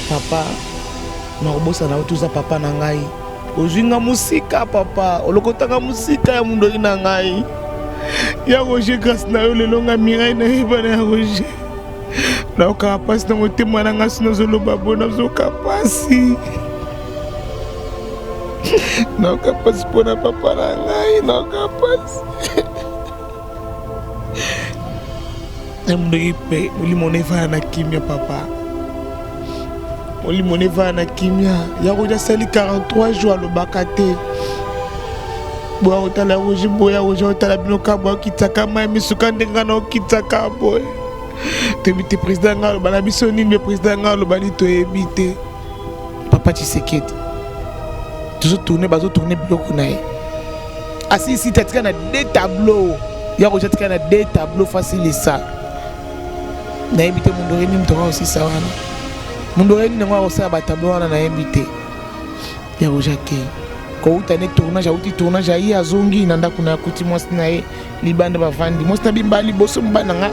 papa nakobosa na otuza papa na ngai ozwinga musika papa olokotanga musika ya mundu na ngai ya Roger grâce na yo lelo nga mirai na yebana ya Roger naoka pasi na motema na nga sino zoloba bona zoka pasi naoka pasi mpona papa na ngai naoka pasi na mundu ipe molimo nevana na kimia papa molimo nevana na kimia ya Roger sali 43 jours alobaka te boya otala Roger boya Roger otala binoka boya okitaka mai misuka ndenga na okitaka boya tebite président nga aloba na biso nini me président nga aloba ni toyebi te papa Tshisekedi tozotourne bazotourne biloko na ye asisi tatika na 2 tableaux ya Roger tika na 2 tableaux facile ça nayebi te mundu reni mtonga osisa wana mundu reni nango akosala batableau wana nayebi te ya Roger ke kouta ne tournage auti tournage ayi azongi na ndako na kuti mwasi na ye libanda bavandi mwasi na bimba liboso mbana nga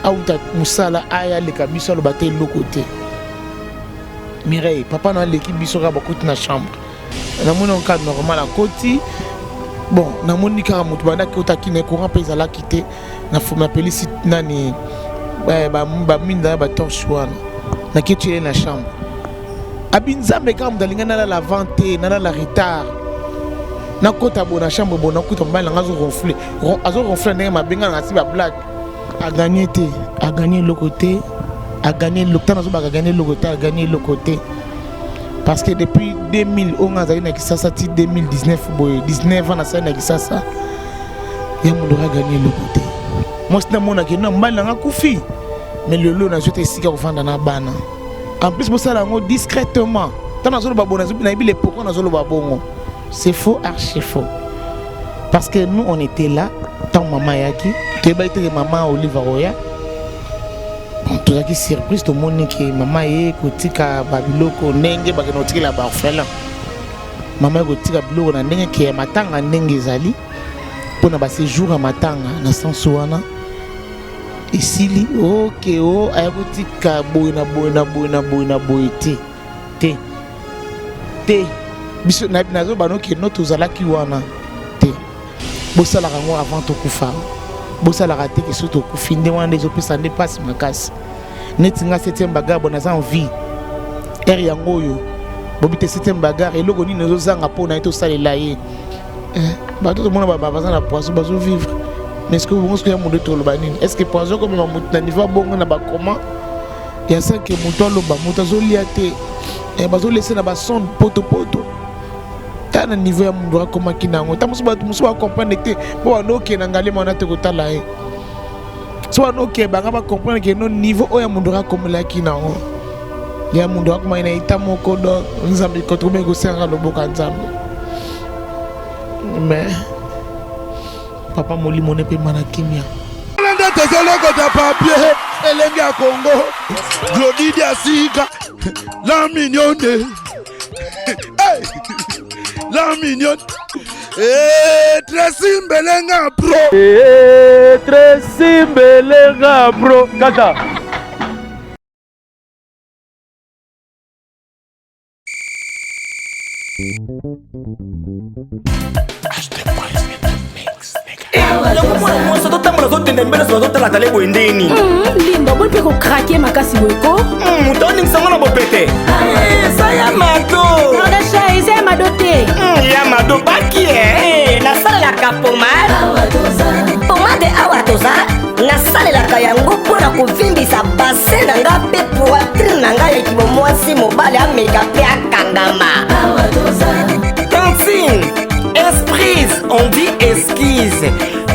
auta musala aya leka biso aloba te eloko te Mireille papa na leki biso ka bakuti na chambre namoni on cadre normal à koti bon namoni kaka mutu banda ki otaki na courant pe ezalaki te na foma pelisi nani ba minda ba torche wana na kitchen na chambre abinzambe kaka mudalinga na la vente na la retard na kota bona chambre bona kuta mbala ngazo ronfler ndenge mabenga na si ba blague a gagné le côté a gagné le temps a gagné le côté a gagné le côté parce que depuis 2000 on a gagné ça ti 2019 boy 19 ans na ça na ça ya mundo a gagné le côté moi c'est mona que na mbala nga kufi mais le lot na joté sika ko fanda na bana en plus pour ça là discrètement tant na zolo babona na bi les pourquoi na zolo babongo c'est faux archi faux parce que nous on était là tant maman yaki tu ba été maman Oliver Roya tout ça qui surprise tout monde que maman est kotika babiloko ndenge ba kenotika la ba orphelin maman kotika biloko na ndenge ke matanga ndenge ezali pona ba séjour à matanga na sens wana isili okay o ayakotika boina te biso na nazo bano ke noto zalaki wana te bosala rango avant to kufa bosala raté que surtout kufi nde wana ezo pesa nde passe makasi neti nga 7e bagarre bona za envie yango yo bobite 7e bagarre eloko nini ezo zanga pona eto salela ye bato to mona baba za na poisson bazo vivre mais est-ce que vous pensez que mon deux le banine est-ce que pensez comme na niveau bon na ba comment il y a ça que muto lo ba muto zo liate et bazo laisser na ba son poto ta na niveau ya mundu akoma kinango ta musu ba comprendre te bo no ke na ngale mona te ko tala e so no ke ba ngaba comprendre que no niveau o ya mundu akomela kinango ya mundu akoma ina itamo ko do nzambi ko trouver ko senga lo boka nzambi mais papa molimo ne pe mana kimia nda tezele ko ta papier elenge ya Congo Glody Diasika la mignonne la mignonne Tracy Mbelenga bro kata Linda, bon peut craquer ma casse boyko. Mutoni msangana bopete. Saya mato. Nona chay, c'est ma doté. Ya mado baki na sala la kapomade. Pomade awatoza. Na sala la kayango pona kuvimbisa bassin na nga pe poitrine na nga ekibo mwasi mobali ameka pe akangama. Tantine, esprise, on dit esquisse.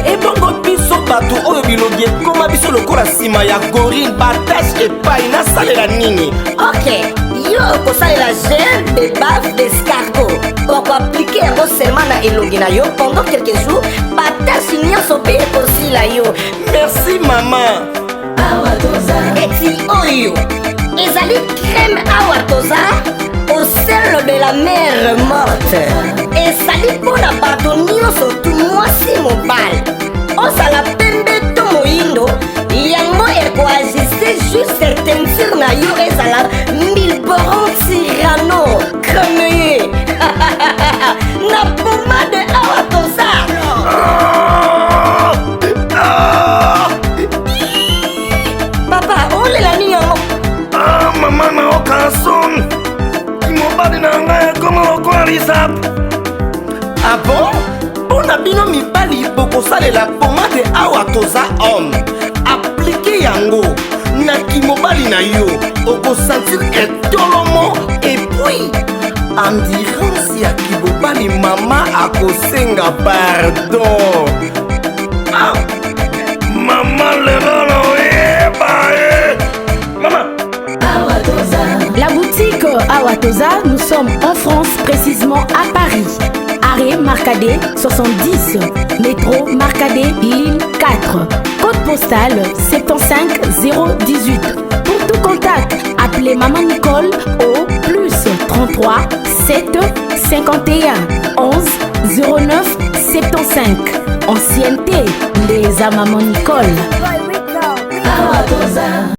Et bongo biso bato oyo bilobi ekoma biso lokola nsima ya gorille batashe epai nasalela nini. Ok, yo okosalela gel de bave d'escargot okoaplike yango seulement na elongi na yo pendant quelques jours batashe nyonso mpe ekosila yo. Merci mama. Eti oyo ezali crème awatoza au sel de la mer morte ezali mpona bato nyonso tu mwasi mobali osala pembe to moyindo yango ekoajuste juste teinture na yo ezala 1000 boro Koneye. Na pomade awa toza. Papa, ole la nuit yango. Ah, maman na okanson. Mobali na ngai comme lokola lisap. Ah bon? Pona bino mibali bokosalela pomade awa toza homme. Appliquez yango na kimobali na yo. Okosentir etolomo et puis endurance ya kibobali mama akosenga pardon. Ah, mama lelo maman. La boutique Awatoza, nous sommes en France, précisément à Paris. Arrêt Marcadet 70, métro Marcadet, ligne 4. Code postal 75018. Pour tout contact, appelez Maman Nicole au plus 33 7 51 11 09 75. Ancienneté, les à Maman Nicole. Awatoza.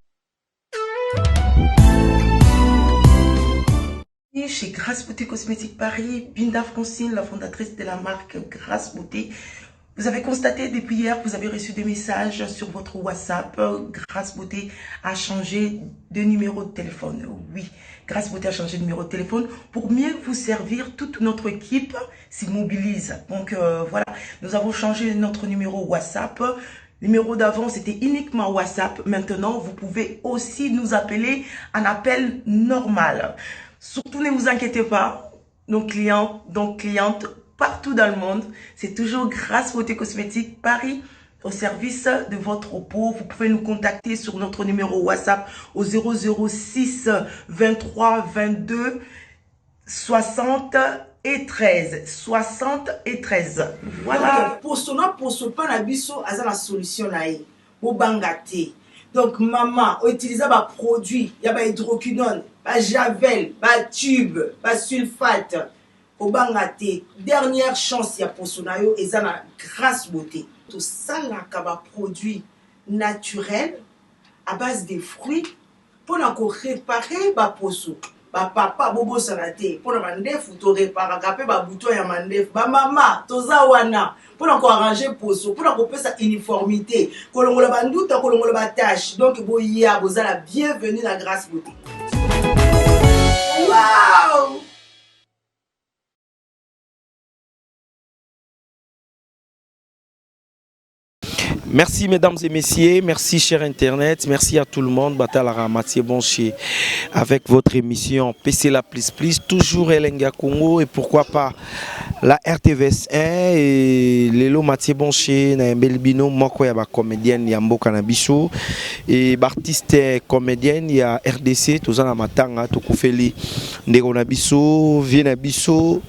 Chez Grâce Beauté Cosmétique Paris, Binda Francine, la fondatrice de la marque Grâce Beauté. Vous avez constaté depuis hier que vous avez reçu des messages sur votre WhatsApp. Grâce Beauté a changé de numéro de téléphone. Oui, Grâce Beauté a changé de numéro de téléphone pour mieux vous servir. Toute notre équipe s'y mobilise. Donc voilà, nous avons changé notre numéro WhatsApp. Numéro d'avant, c'était uniquement WhatsApp. Maintenant, vous pouvez aussi nous appeler en appel normal. Surtout, ne vous inquiétez pas, nos clients, donc clientes, partout dans le monde, c'est toujours Grâce Beauté Cosmétique Paris au service de votre peau. Vous pouvez nous contacter sur notre numéro WhatsApp au 006 23 22 60 et 13. 60 et 13. Voilà. Pour ce pas la biso, à la solution là, au bangate. Donc, maman, utiliser des produits, il y a des hydroquinone, des javel, des tubes, des sulfate. Au bangate, dernière chance, il y a pour sonayo et ça la Grâce Beauté. Tout ça, là, des produits naturels à base de fruits pour réparer des poissons. Papa bobo salate pour la mandef to réparer capé ba bouton ya mandef ba mama toza wana pour encore arranger poso pour encore faire sa uniformité kolongola banduta kolongola ba tâche donc boya bozala bienvenue na Grâce Beauté. Wow! Merci mesdames et messieurs, merci cher internet, merci à tout le monde. Batalara Mathieu Bonché avec votre émission PC La Plus Plus, toujours Elenga Congo et pourquoi pas la RTVS 1 et Lelo Mathieu Bonché na Belbino moko ya ba comédienne ya mboka na biso et artiste comédienne ya RDC tozana matanga tokufeli ndeko na biso, vie na biso,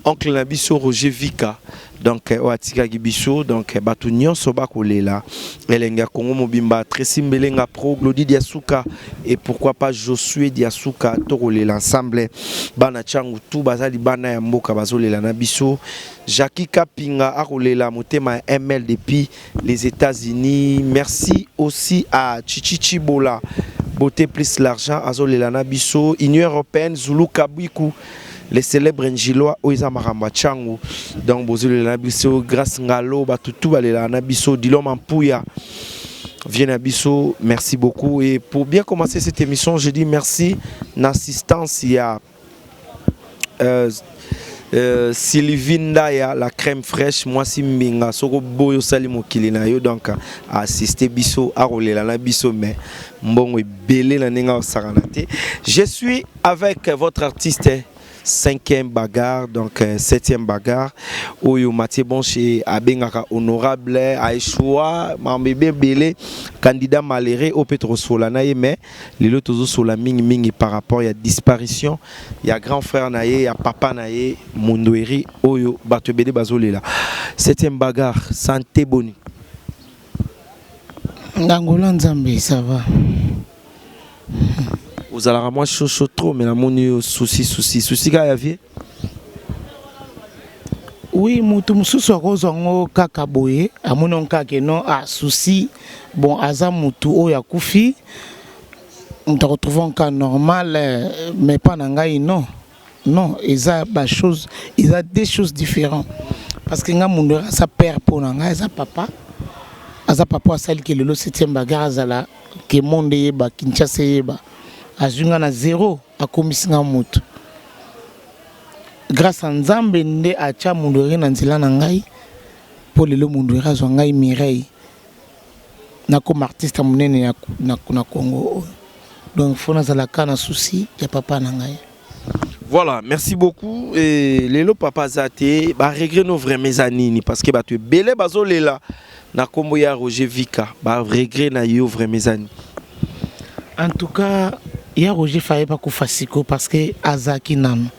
oncle na biso Roger Vika. Donc oatika gibiso donc batu nyonso bakolela Elenga Congo mobimba Tracy Mbelenga Pro Glody Diasuka et pourquoi pas Josué Diasuka tokolela ensemble bana changu tout bazali bana ya mboka bazolela na biso Jackie Kapinga akolela motema ML depuis les États-Unis. Merci aussi à Chichichi Bola Beauté plus l'argent azolela na biso Union européenne Zulu Kabiku les célèbres Njiloa Oiza Maramba Changu donc bozole la biso grâce ngalo batutu balela na biso Dilom Ampouya vient à biso. Merci beaucoup et pour bien commencer cette émission je dis merci l'assistance il y a Sylvine Daya la crème fraîche moi si minga soko boyo salimo kilina yo donc à assister biso à rolela na biso mais mbongo belé na ninga saranate. Je suis avec votre artiste 5e bagarre, donc 7e bagarre. Oyo Mathieu Bonché abengaka honorable Aïchoua, Mambébé Belé, candidat maléré au Petrosola naye mais lelo tozo sola mingi par rapport à disparition. Il y a grand frère naye, il y a papa naye, Mondoueri Oyo Batebede Bazolela. 7e bagarre, santé boni. Ndangola Nzambe, ça va. Vous allez moi chaud trop mais la mon souci ga ya vie. Oui, mutu mususu akozango kaka boye amonon kaka non a souci bon aza mutu oya kufi on te retrouve en cas normal mais pas na ngai non non, ils ont des choses différentes. Parce que nga mundora sa père pour nga sa papa. Aza papa sali que le 7e bagarre azala que monde yeba Kinshasa yeba. Azunga na zéro a komisinga moto. Grâce à Nzambe nde acha mundori na nzela na ngai pour le mundora zo ngai Mireille. Na comme artiste munene na Congo. Donc faut na zala kana souci ya papa na ngai. Voilà, merci beaucoup. Et Lelo Papa Zate, bah regret nos vrais mezanini parce que bah tu es belé bazo lela na kombo ya Roger Vika, bah regret na yo vrais mezanini. En tout cas, ya Roger fallait pas koufasiko parce que Azaki nano.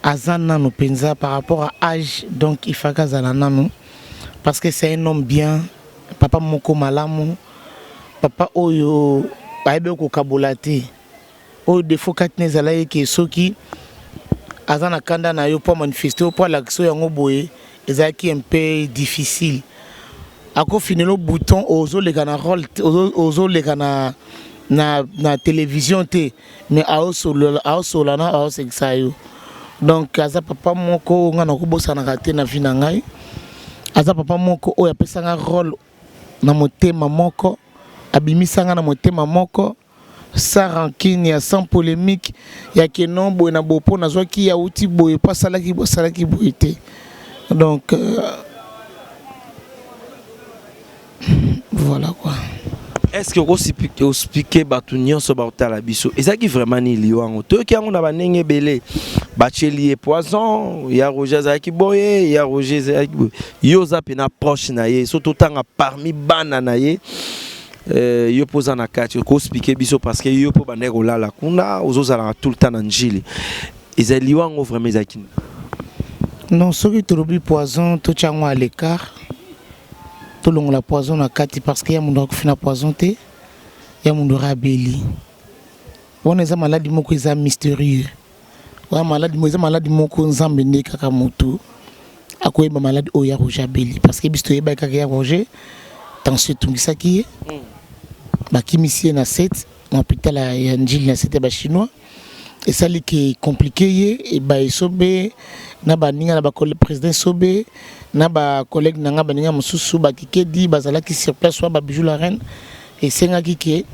Azan nano penza par rapport à âge, donc il faut qu'Azala nano parce que c'est un homme bien, papa moko malamu, papa oyo baebe ko kabolate. Au défaut katne zalaye ke soki azana kanda na yo pour manifester pour l'action yango boye ezaki un peu difficile ako finelo bouton ozo le kana rôle ozo le kana na télévision te mais aoso lana aoso exayo donc aza papa moko ngana ko bosana kate na vina ngai aza papa moko oya pesanga rôle na motema moko abimisanga na motema moko sans rancune, sans polémique, il y a que non, il y a beaucoup de qui a outil boy, pas ça là qui boité. Donc voilà quoi. Est-ce que vous expliquez Batunion sur Batalabiso? Est-ce que vraiment ni lion? Tout qui a on a bané belé, Bachelier poison, il y a Roger Zaki boye, il y a Roger Zaki boye. Yosa pena proche naie, surtout tant à parmi bananaye. Yo posa na kati ko expliquer biso parce que yo po baneko la kuna ozozala tout le temps na njili ezali wango vraiment zakini non ce qui trobi poison to chango à l'écart to longola poison na kati parce que ya mundu akufina poison te ya mundu rabeli on eza maladie moko eza mystérieux wa maladie moko nzambe ne kaka moto akoyeba maladie oya Roger Beli parce que bisto yeba kaka ya Roger tension tungisaki bakimisi na 7 l'hôpital ya Njili na 7 ba chinois et ça li qui compliqué et ba sobe na ba ninga na ba président sobe na ba collègue nanga ba ninga mususu ba kikedi bazala ki sur place soit ba bijou la reine et senga ki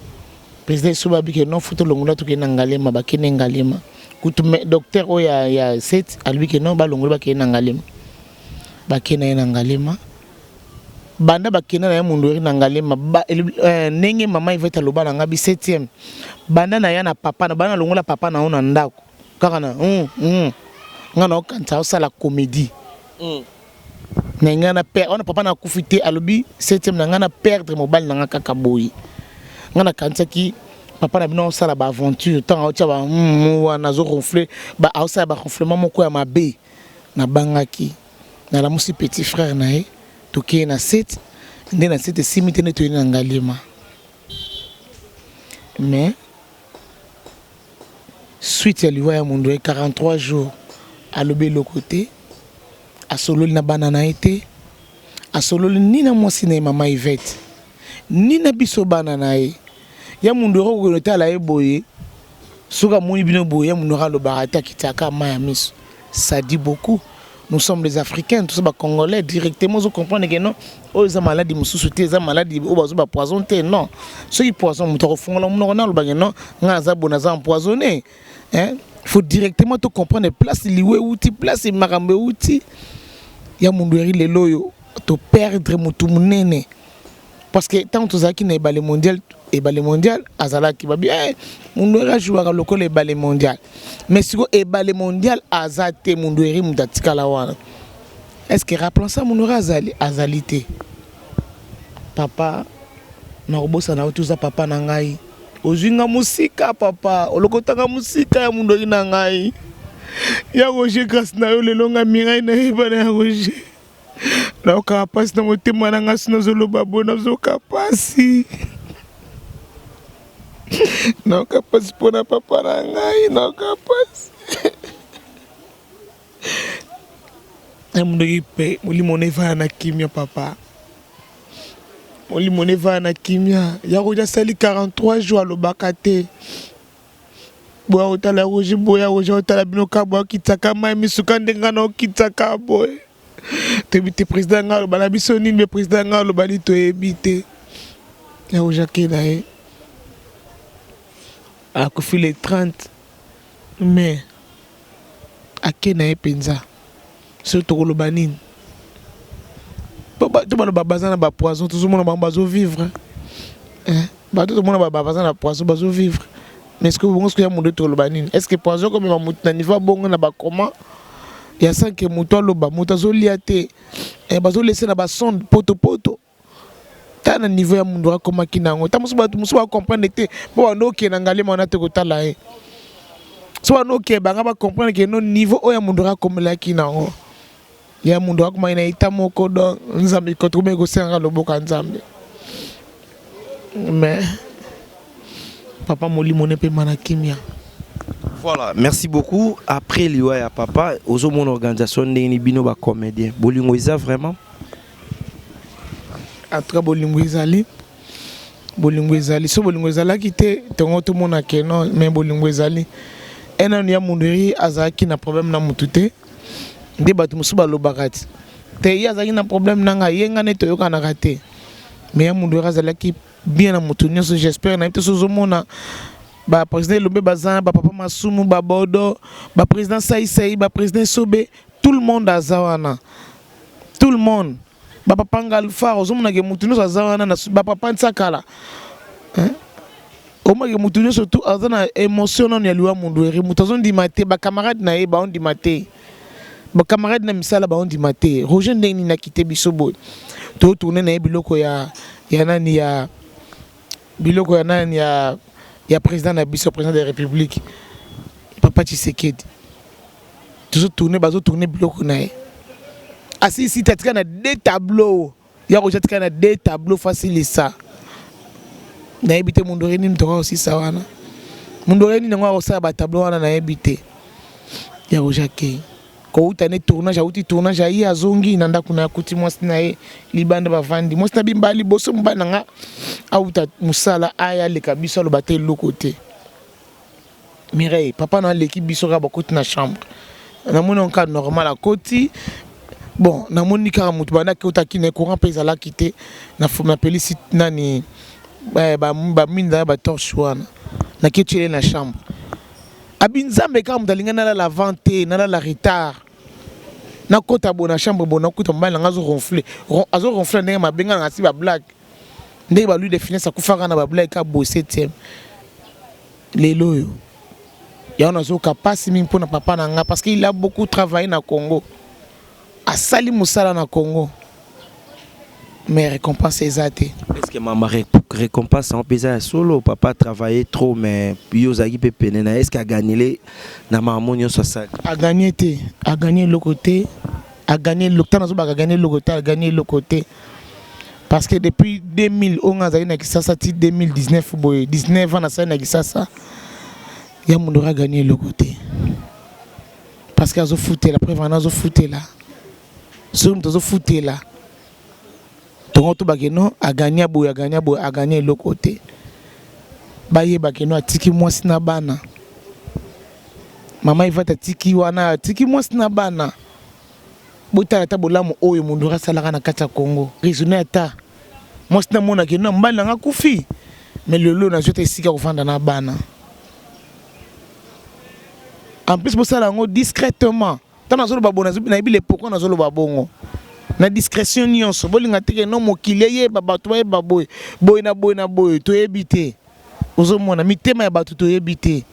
président sobe bi que non photo longola to ke nangalema ba kene ngalema kutu docteur o ya 7 à lui que non ba longola ba ke nangalema ba kene nangalema banda bakena na mundu na ngalema nenge mama iveta lobana ngabi 7e banda na ya na papa na bana longola papa na ona ndako kaka na ngana okanta osala comédie na ngana père ona papa na kufite alobi 7e na ngana perdre mobile na ngaka kaboyi ngana kanta ki papa na bino osala ba aventure tant otia ba wana zo ronfler ba osala ba ronflement moko ya mabe na bangaki na la musi petit frère na ye toké na 7 ndé na 7 simité ne toyé na ngalema mais suite à liwa ya mundu 43 jours à lobé le côté à solo na banana été à solo ni na mwasi na mama Yvette ni na biso banana ya mundu ro ko tala e boye suka moni bino boye mundu ra lo barata kitaka maya miso ça dit beaucoup. Nous sommes les Africains, tous les Congolais, directement, vous comprenez que non, ils ont maladie, ils ont maladie, ils ont poison, non. Ceux qui poisonnent, ils ont empoisonné. Il faut directement tout comprendre les places, les outils, place les marambe outils. Il y a mon doueri les loyaux, to perdre mon tout mon parce que tant que ça qui n'est pas le mondial, et le mondial, azala qui va bien, mon doueri joue à local et le mondial. Mais si vous le mondial, azate mon doueri mutatika la wana. Est-ce que rappelons ça mon doueri azalité? Papa, na robosa na tout ça papa nangai. Ozunga musika papa, olokotanga musika ya mon doueri nangai. Ya Roger grâce na yo le longa mirai na yeba na Roger. Na kapasi na motema na ngasi na zoloba bona zo kapasi. Na kapasi pona papa na ngai na kapasi. Amundi pe muli moneva na kimia papa. Muli moneva na kimia. Ya Roger sali 43 jours lo bakate. boya otala rouge boya otala binoka boya kitaka mai misuka ndenga na kitaka boy te président ngalo bana biso nini mais président ngalo bali to ebité ya ojake na e a ko file 30 mais akena e penza surtout ko banine ba to bana babazana ba poison tout le monde ba zo vivre ba tout le monde ba babazana poison ba zo vivre. Mais est-ce que vous pensez qu'il y a mon d'autres lobanine? Est-ce que poison comme ma mouton niveau bon na ba comment? Il y a 5 moutons loba moutazo liate et bazo laisser na ba sonde poto. Ta na niveau ya mundura comme kinango. Ta musu ba comprendre te bo no ke na ngale mona te ko tala e. So no ke ba ngaba comprendre que no niveau o ya mundura comme la kinango. Ya mundura comme ina ita moko do nzambe ko trouver go senga loboka nzambe. Mais Papa Molimone pe manakimia. Voilà, merci beaucoup. Après liwa ya papa, ozo mon organisation ndeni bino ba comédien. Bolingo isa vraiment. Atra bolingo ezali. Bolingo ezali. So bolingo ezala kite tongo to mona keno mais bolingo ezali. Ena ya munderi azaki na problème na mutute. Nde batu musuba lobakati. Te ya azaki na problème nanga yenga ne toyoka na kate. Mais ya munderi azalaki bien à Moutounion, j'espère. Na mona ba président Lombe Bazan, ba papa Masumu, ba Bodo, ba président Saïsaï, ba président Sobe, tout le monde a zawana. Tout le monde. Ba papa Ngalfa, ozomona ke Moutounion a zawana na ba papa Ntsakala. Oma ke Moutounion surtout azana émotion na liwa mundweri, mutazon di maté, ba camarade na ba on di maté. Ba camarade na misala ba on di maté. Roger ndeni na kité bisobo. To tourner na biloko ya nani ya biloko ya nani ya président na biso président de la République Papa Tshisekedi toujours tourner biloko na e asi si tatika na deux tableaux ya ko tatika na deux tableaux facile ça na ebité mundore ni mtoka aussi ça wana mundore ni ngwa osala ba tableau wana na ebité ya ko jake ko utane tournage ayi azongi na ndako na kuti mwasi na ye libanda bavandi mwasi na bimbali boso mbana nga auta musala aya le kabiso lo batel lo côté Mireille papa na l'équipe biso ka bakoti na chambre na moni on cadre normal à côté bon na moni ka mutu bana ki utaki ne courant pesa la quitter na fo m'appeler si nani ba minda ba torche wana na ki tchele na chambre abinzambe ka mutalinga na la vente na la retard na kota bona chambre bona kuta mbala ngazo ronfler azo ronfler ndenge mabenga ngasi ba blague ndenge ba lui définir sa kufaka na ba blague ka bo 7e lelo yo ya on azo kapasi mi mpona papa na nga parce qu'il a beaucoup travaillé na Congo asali musala na Congo mais récompense ezate est-ce que maman récompense en pesa solo papa travaillé trop mais yozaki pe penena est-ce qu'a gagné na mamonyo sosal a gagné le côté a gagné le temps a gagné le côté a gagné le côté parce que depuis 2000 on a na kisasa ti 2019 boy 19 ans na ça na kisasa ya mundora gagné le côté parce que azo fouté la preuve azo fouté là soum to zo fouté là Toronto Bageno a gagné le côté. Baye Bageno a tiki mwasi na bana. Mama Ivata tiki wana tiki mwasi na bana. Bota ta bolamu oyo mundura salaka na kata Congo. Raisonner ta. Mwasi na mona ke na mbala nga kufi. Mais le lot na jota isika kufanda na bana. En plus pour ça là discrètement. Tant na zolo babona na ibile poko na zolo babongo. Na discrétion nyonso bolinga teke no mokile ye babato ba baboy boy na to ebité ozomona mitema ya bato to ebité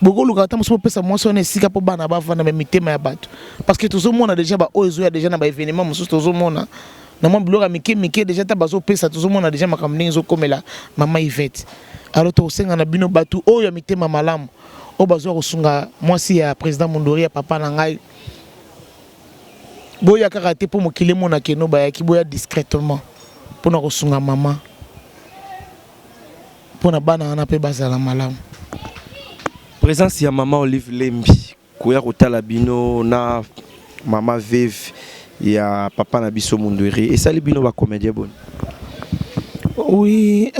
bokoluka ta moso pesa moso na sika po bana bavanda me mitema ya bato parce que tozomona déjà ba ozo ya déjà na ba événement moso tozomona na mo biloko mike déjà ta bazo pesa tozomona déjà makamningi zo komela mama Yvette alors to senga na bino bato oyo mitema malamu o bazo kosunga mwasi ya président Mondori ya papa na ngai boya karaté pour mokile mona keno ba yaki boya discrètement pour na kosunga maman pour na bana na pe bazala malamu présence ya maman Olive Lembi koya kotala bino na maman Veve ya papa na biso Mondori et ça les bino ba comédien bon. Oui,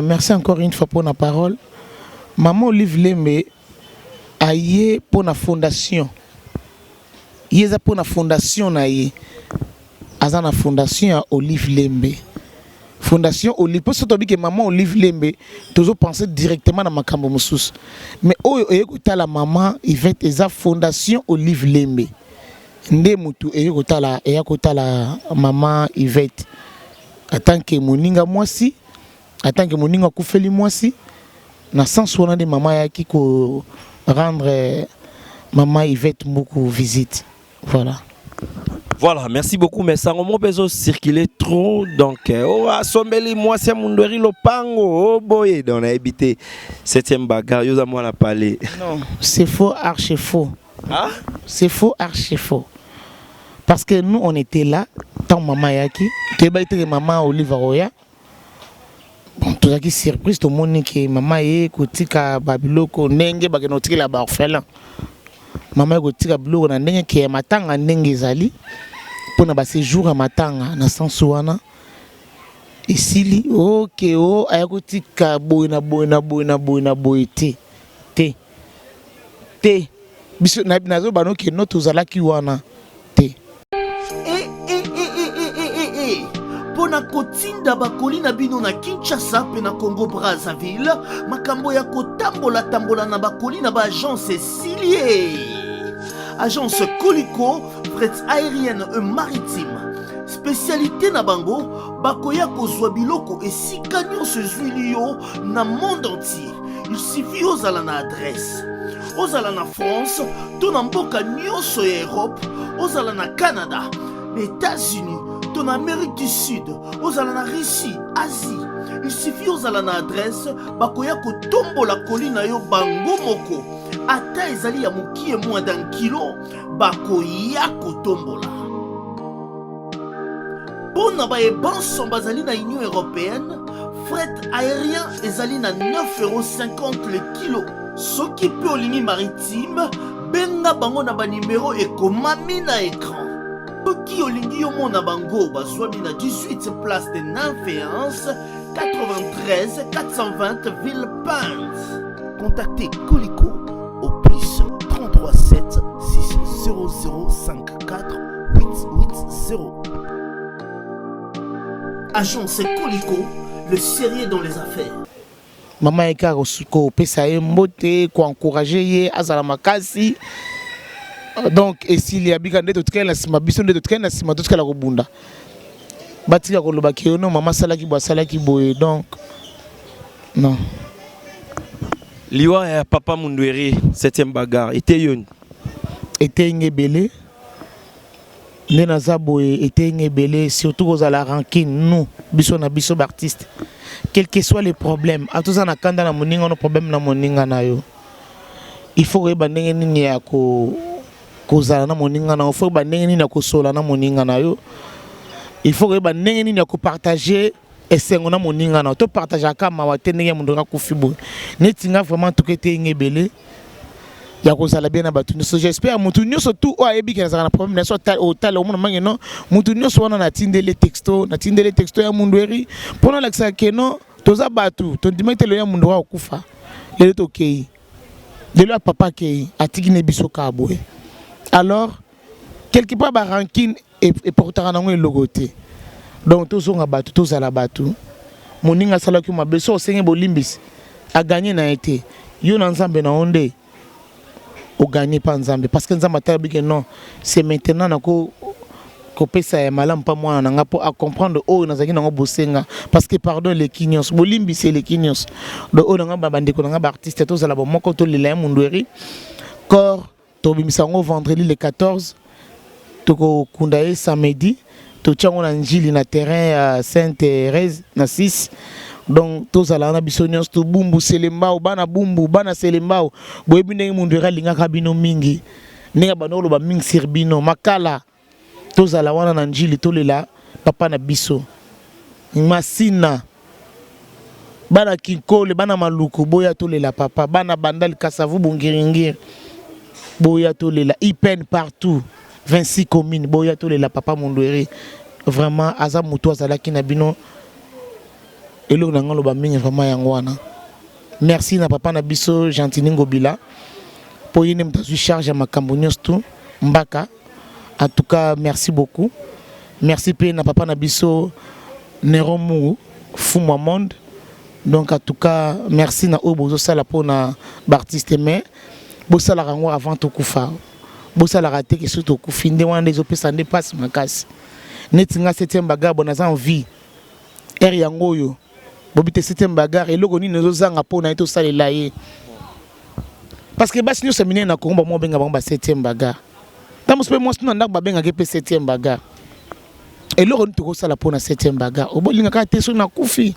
merci encore une fois pour la parole. Maman Olive Lembi aye pour la fondation. Yeza pour la fondation na ye. Azana fondation à Olive Lembe. Fondation Olive. Pour ce que maman Olive Lembe, toujours penser directement dans makambo mususu. Mais oyo la maman Yvette eza fondation Olive Lembe. Nde mutu la maman Yvette. Attends que moninga mwasi, attends que moninga kufeli mwasi. Na sens wana de maman yaki ko rendre maman Yvette beaucoup visite. Voilà. Voilà, merci beaucoup. Mais ça ne peut circuler trop. Donc, on a sommeli moi, c'est mon doiri lopango. Oh boy, on a habité 7e bagarre. Yo, moi, la parlé. Non, c'est faux, archi faux. Hein? C'est faux, archi faux. Parce que nous, on était là, tant maman yaki, tu es maman Olive Roya. Bon, tout ça qui surprise, tout le monde qui maman est kotika babiloko nenge bakenotiki la orphelin. Maman kotika biloko na nenge qui est matanga nenge zali pour na ba séjour à matanga na sansuana. Isili OK o ayakotika boina te. Biso na zo bano ke no tozala ki wana te. Pona kotinda bakoli na bino na Kinshasa pe na Congo Brazzaville, makambo ya kotambola na bakoli na ba agence Cilier. Agence Colicot, fret aérienne et maritime. Spécialité na bango, bakoya kozwa biloko esika nyonso ezwilio na monde entier. Il suffit ozala na adresse. Ozala na France, to na mboka nyonso ya Europe, ozala na Canada, les États-Unis, en Amérique du Sud, aux la Russie, Asie. Il suffit aux la adresse, bakoya ko tombo la colline yo bango moko. Ata ezali ya moki et moins d'un kilo, bakoya ko tombo la. Bon na ba e banson bazali na Union Européenne, fret aérien ezali na 9,50 € le kilo. Soki pe olini maritime, benga bango na ba numéro et komami na écran. Qui olingi yo mona bango bazwami na 18 place de Nanféance 93 420 Villepinte. Contactez Colicot au plus 33 7 600 54 880. Agence Colicot, le sérieux dans les affaires. Maman eka ko pesa ye mbote ko encourager ye azala makasi. Donc, et s'il y a bien des autres la sima, bison des autres la sima, tout ce qu'elle a rebunda. Batika ko lobaki no maman salaki boy donc non. Liwa ya papa Mundweri 7e bagarre était yon. Était ngebele. Nena zaboye était ngebele surtout aux la rancune nous biso na biso artiste. Quel que soit les problèmes, à tous en akanda na moninga no problème na moninga na yo. Il faut que bandenge nini ya ko kozala na moninga na faut bandenge nini ya kosola na moninga na yo. Il faut que bandenge nini ya ko partager esengo na moninga na to partager kama watendenge mundu ka kufibo. Netinga vraiment to kete ngebele. Ya kozala bien na batu nyonso. J'espère mutu nyonso tout o ayebi ke na problème na so tal o mona mangeno mutu nyonso wana na tindele texto ya Mundweri pona la ksa ke no toza batu to dimetelo ya mundu wa okufa lelo to kei lelo papa kei atiki ne biso ka boye. Alors quelque part ba rancune et portera na ngwe logote. Donc tozonga batu tozala batu moninga sala ki mabeso senge bolimbisi a gagner na été yo na nzambe na onde au gagner pas Nzambe parce que Nzambe tabi que non c'est maintenant na ko pesa ya malam pas moi na pour à comprendre oh na zaki na bosenga parce que pardon les kinyos bolimbi c'est les kinyos do o na ba bande ko na ba artiste to zala ba moko to le Mundweri corps to bimisango vendredi le 14 to ko kundaye samedi to tchango na njili na terrain Sainte-Thérèse na 6. Donc tous à la bisonios to bumbu selembao bana bumbu bana selembao boyebi ndenge Mundweri alingaka bino mingi ndenge banolo ba mingi sirbino makala tous à la wana na njili to lela papa na biso masina bana kinkole bana maluku boya to lela papa bana bandal kasavu bungiringir boya to lela ipen partout 26 communes boya to lela papa Mundweri vraiment aza mutu azalaki na bino. Et là, on a vraiment. Merci na papa na biso Gentini Ngobila. pour une charge à ma camboniostou mbaka. En tout cas, merci beaucoup. Merci pe na papa na biso Neromu Fumwa Monde. Donc en tout cas, merci na obozo sala pour na artiste mais bosa la rango avant to kufa. Bosa la raté que surtout kufinde wana des opesa ne passe makasi. Netinga 7e bagarre bonaza en vie. Er yango yo. Bobite 7e bagarre et logo ni nezozanga po na eto salela ye. Parce que basi nous séminaire na Congo mo benga ba 7e bagarre. Dans mon moi sinon ndak ba benga ke 7e bagarre. Et logo ni to sala po na 7e bagarre. Obolinga ka teso na kufi.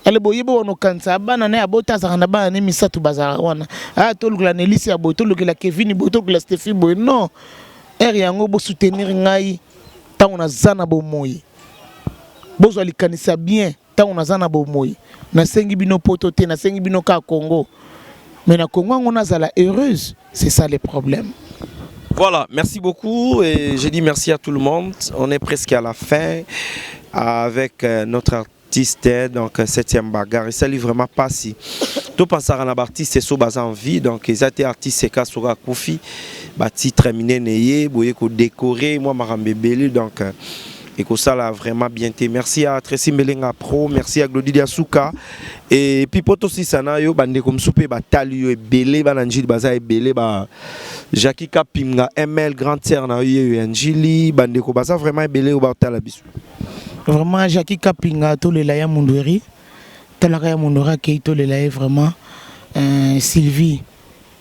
Ale boyebo wono kansa bana na abota za na bana ne misatu bazara wana. Ah to lugla Nelisi abo to lugla Kevin bo to lugla Steffi bo non. Er yango bo soutenir ngai tant on a zana bo moyi. Bozo likanisa bien tant on a zana bo moyi. Na sengi bino poto te na sengi bino ka Congo. Mais na Congo on a zala heureuse, c'est ça le problème. Voilà, merci beaucoup et je dis merci à tout le monde. On est presque à la fin avec notre artiste, donc 7e bagarre. Et ça lui vraiment pas si. Tout penser à un artiste, c'est sur base en vie. Donc, ils étaient artistes, c'est Kasura Koufi. Bâti terminé, neye, boye ko décoré, moi, Marambe Belu. Donc, et que ça l'a vraiment bien été. Merci à Tracy Melenga Pro, merci à Glody Diasuka. Et puis, pour aussi, ça n'a eu, bande comme soupe, Talio et Belé, Bananjil, Baza et Belé, Jackie Kapimga, ML, Grand Terre, n'a eu Angili, bande comme Baza, vraiment Belé au Bartalabisu. Vraiment, Jackie Kapinga, tout le laïa Mundoueri, Talaraya Mundora, qui tout le laïa vraiment, Sylvie,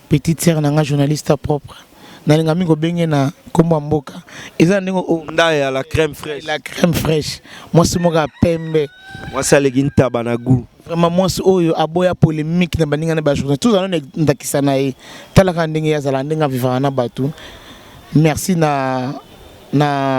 petite sœur, nanga journaliste propre. Nalinga mingo benye na kombo mboka. Eza ndingo ndaya la crème fraîche. La crème fraîche. Moi c'est moga pembe. Moi ça le ginta banagu. Vraiment moi c'est oyo aboya polémique na baninga na ba journée. Tout ça ndakisa na ye. Talaka ndinga ya zala ndinga vivra na batu. Merci na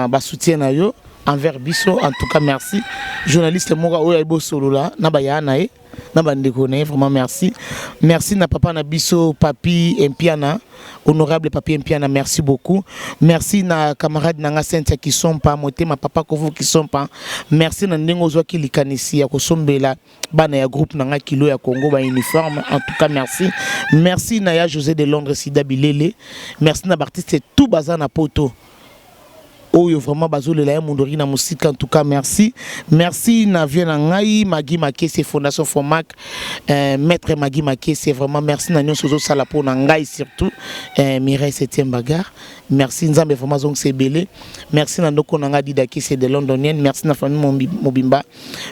ba soutien na yo envers biso. En tout cas merci. Journaliste moga oyo ibo solo la na ba ya na ye. Na ba ndeko na ye vraiment merci. Merci na papa na biso papi Empiana. Honorable Papi Mpiana, merci beaucoup. Merci na camarade Nanga Sentia qui sont pas moté ma papa Kovo qui sont pas. Merci na ndengo zo ki likanisi ya kosombela bana ya groupe Nanga Kilo ya Congo ba uniforme. En tout cas merci. Merci na ya José de Londres Sida Bilele. Merci na artiste tout bazana poto. Oyo vraiment bazole la mondori na musique en tout cas merci. Merci na Viena Ngai Magui Maké c'est Fondation Fomac maître Magui Maké c'est vraiment merci na nyonso zo sala po na ngai surtout Mireille 7e bagarre. Merci Nzambe vraiment donc c'est belé. Merci na ndoko na Dida qui c'est de londonienne. Merci na famille Mobimba.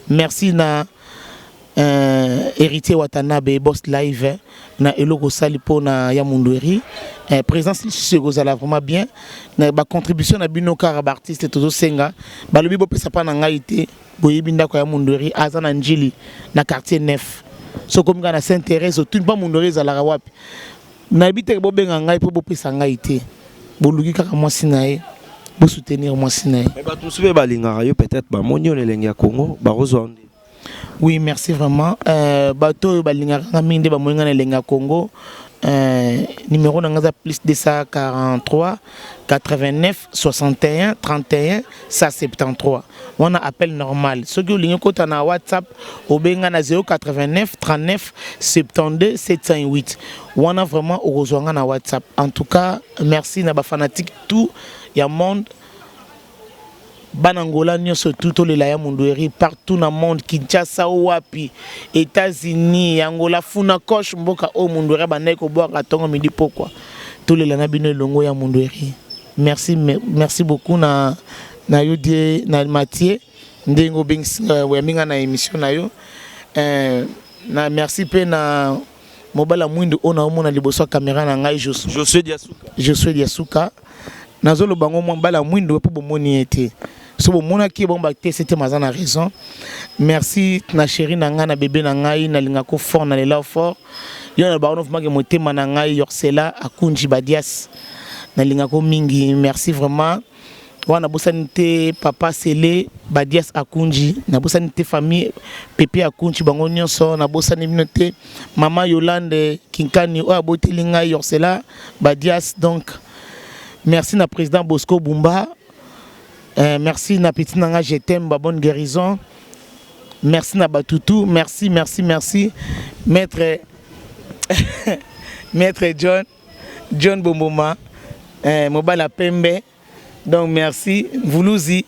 Merci na héritier Watanabe boss live na eloko sali po na ya mondori. Présence c'est gozala vraiment bien na ba contribution na bino car artiste tozo senga ba lobi bo pesa pa na ngaité boyebi ndako ya mondori azana njili na quartier 9 so comme na s'intéresse tout pas mondori za la wapi na bité bo benga ngai po bo pesa ngaité bo luki kaka moi sinae bo soutenir moi sinae mais ba tout souve ba linga yo peut-être ba monyo le lenga Congo ba rozonde. Oui merci vraiment bato ba linga ngaminde ba moyenga na lenga Congo. Numéro de plus de 43 89 61 31 173. On a appel normal. Ce que vous avez na WhatsApp, au benga na 089 39 72 708. On a vraiment besoin na WhatsApp. En tout cas, merci na ba fanatique tout ya monde. Banangola nyonso tout le laya mondoueri partout dans le monde Kinshasa wapi États-Unis Angola funa koche mboka o mondoueri banai ko boka tongo midi pourquoi tout le lana bino longo ya mondoueri merci beaucoup na yodie na Mathieu ndengo bings weminga na émission na yo na merci pe na mobala mwindu ona omona liboso caméra na ngai Josué Diasuka nazolo bango mobala mwindu po bomoni ete so mona ki bon bakte c'était mazana raison. Merci na chérie na nga na bébé na ngai na linga ko fort na lela fort. Yo na ba onof mage motema na ngai yorsela akunji badias na linga ko mingi merci vraiment. Wana bosanité papa Sele badias akunji na bosanité famille Pepe akunji bango nyonso na bosani minote mama Yolande Kinkani o aboti linga yorsela badias donc merci na président Bosco Bumba. Merci na petit nanga je t'aime bonne guérison. Merci na Batutu, merci maître John John Bomboma, Mobala Pembe. Donc merci. Voulouzi,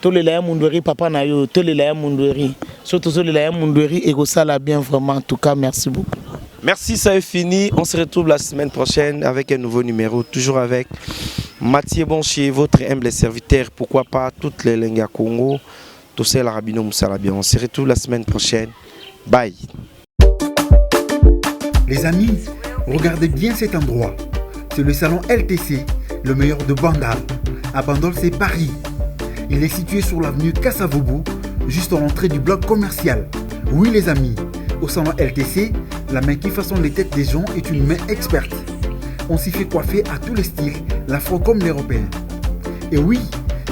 tous les laïcs Mundweri, papa Nayo, tous les laïcs Mundweri. Surtout tous les laïcs Mundweri, et ça l'a bien vraiment. En tout cas, merci beaucoup. Merci, ça est fini. On se retrouve la semaine prochaine avec un nouveau numéro, toujours avec Mathieu Bonchier, votre humble serviteur. Pourquoi pas toutes les Lenga Congo, tout ça, la Rabino Moussalabia. On se retrouve la semaine prochaine. Bye. Les amis, regardez bien cet endroit. C'est le salon LTC, le meilleur de Bandal. À Bandol, c'est Paris. Il est situé sur l'avenue Kassavoubou, juste à l'entrée du bloc commercial. Oui les amis, au salon LTC, la main qui façonne les têtes des gens est une main experte. On s'y fait coiffer à tous les styles, l'afro comme l'européen. Et oui,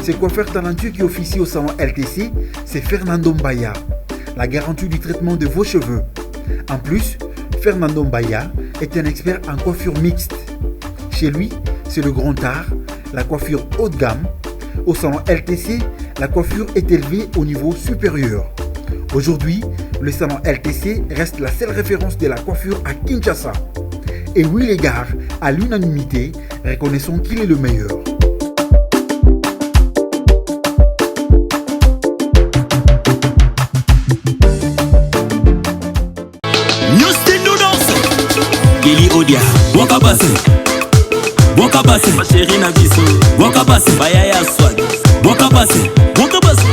ce coiffeur talentueux qui officie au salon LTC, c'est Fernando Mbaya, la garantie du traitement de vos cheveux. En plus, Fernando Mbaya est un expert en coiffure mixte. Chez lui, c'est le grand art, la coiffure haut de gamme. Au salon LTC, la coiffure est élevée au niveau supérieur. Aujourd'hui, le salon LTC reste la seule référence de la coiffure à Kinshasa. Et oui les gars, à l'unanimité, reconnaissons qu'il est le meilleur. Geli Odia, Wakabase, Wakabase, Cherina Biso, Wakabase, Bayaya Swag, Wakabase, Wakabase.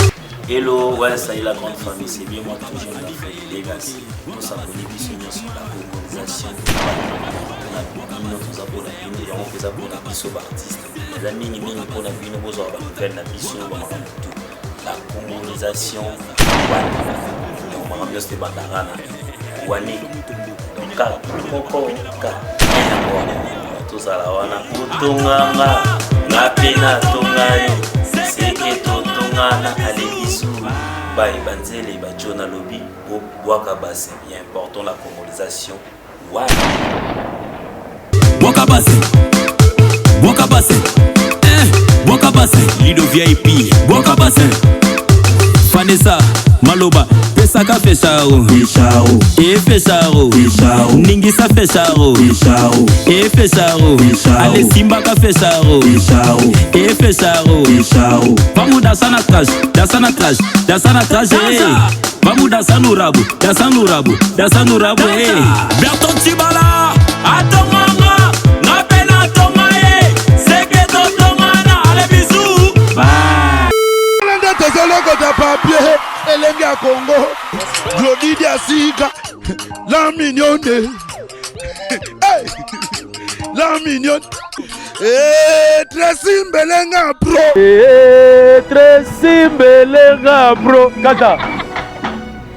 Hello, ouais, ça y est la grande famille, c'est bien moi toujours la famille Legacy. Nous s'abonner sur la organisation de nous abonnés, on fait abonner Biso artistes. Les amis, nous pour la vie, nous avons fait la Biso, la colonisation, on va bien se battre. Wani ka koko ka tozala wana utunganga ngapena tongayo seke totongana alebisu bai banzele bajona lobi Wakabase, bien important la colonisation. Wakabase, Wakabase, Wakabase, Lido VIP, Wakabase, Vanessa, Maloba, Pesaka Fecharo, Fecharo, Ningisa Fecharo, Fecharo, Ale Simbaka Fecharo, Fecharo, vamos dançar na traje, vamos dançar no rabo, Berton Tibala, Atomanga, Napena Tomae, Seketo Tomana, Ale bisou, bye. Papier, Elenga Congo, Glodidia Sika, la mignonne, la mignonne, Tracy Belenga Pro, Tracy Belenga Pro, Kata.